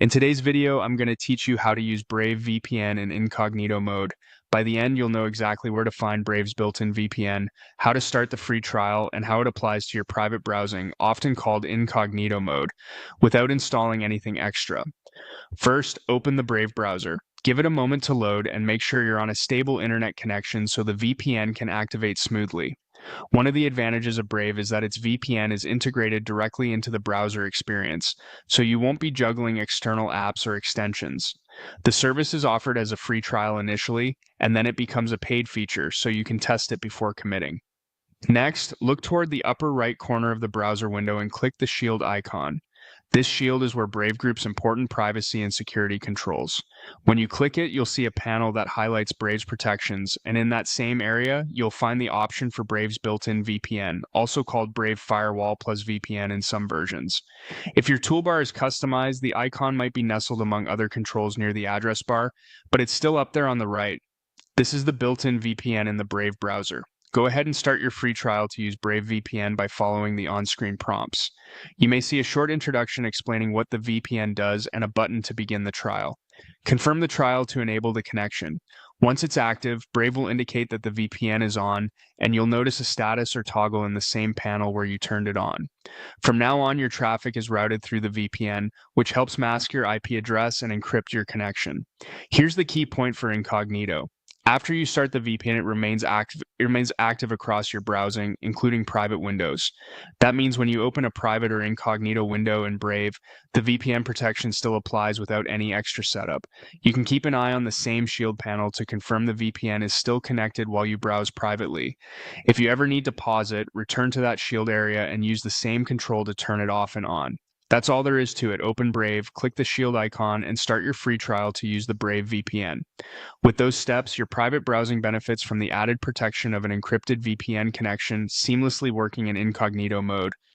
In today's video, I'm going to teach you how to use Brave VPN in incognito mode. By the end, you'll know exactly where to find Brave's built-in VPN, how to start the free trial, and how it applies to your private browsing, often called incognito mode, without installing anything extra. First, open the Brave browser. Give it a moment to load and make sure you're on a stable internet connection so the VPN can activate smoothly. One of the advantages of Brave is that its VPN is integrated directly into the browser experience, so you won't be juggling external apps or extensions. The service is offered as a free trial initially, and then it becomes a paid feature, so you can test it before committing. Next, look toward the upper right corner of the browser window and click the shield icon. This shield is where Brave Group's important privacy and security controls. When you click it, you'll see a panel that highlights Brave's protections, and in that same area, you'll find the option for Brave's built-in VPN, also called Brave Firewall plus VPN in some versions. If your toolbar is customized, the icon might be nestled among other controls near the address bar, but it's still up there on the right. This is the built-in VPN in the Brave browser. Go ahead and start your free trial to use Brave VPN by following the on-screen prompts. You may see a short introduction explaining what the VPN does and a button to begin the trial. Confirm the trial to enable the connection. Once it's active, Brave will indicate that the VPN is on, and you'll notice a status or toggle in the same panel where you turned it on. From now on, your traffic is routed through the VPN, which helps mask your IP address and encrypt your connection. Here's the key point for incognito. After you start the VPN, it remains active across your browsing, including private windows. That means when you open a private or incognito window in Brave, the VPN protection still applies without any extra setup. You can keep an eye on the same shield panel to confirm the VPN is still connected while you browse privately. If you ever need to pause it, return to that shield area and use the same control to turn it off and on. That's all there is to it. Open Brave, click the shield icon, and start your free trial to use the Brave VPN. With those steps, your private browsing benefits from the added protection of an encrypted VPN connection seamlessly working in incognito mode,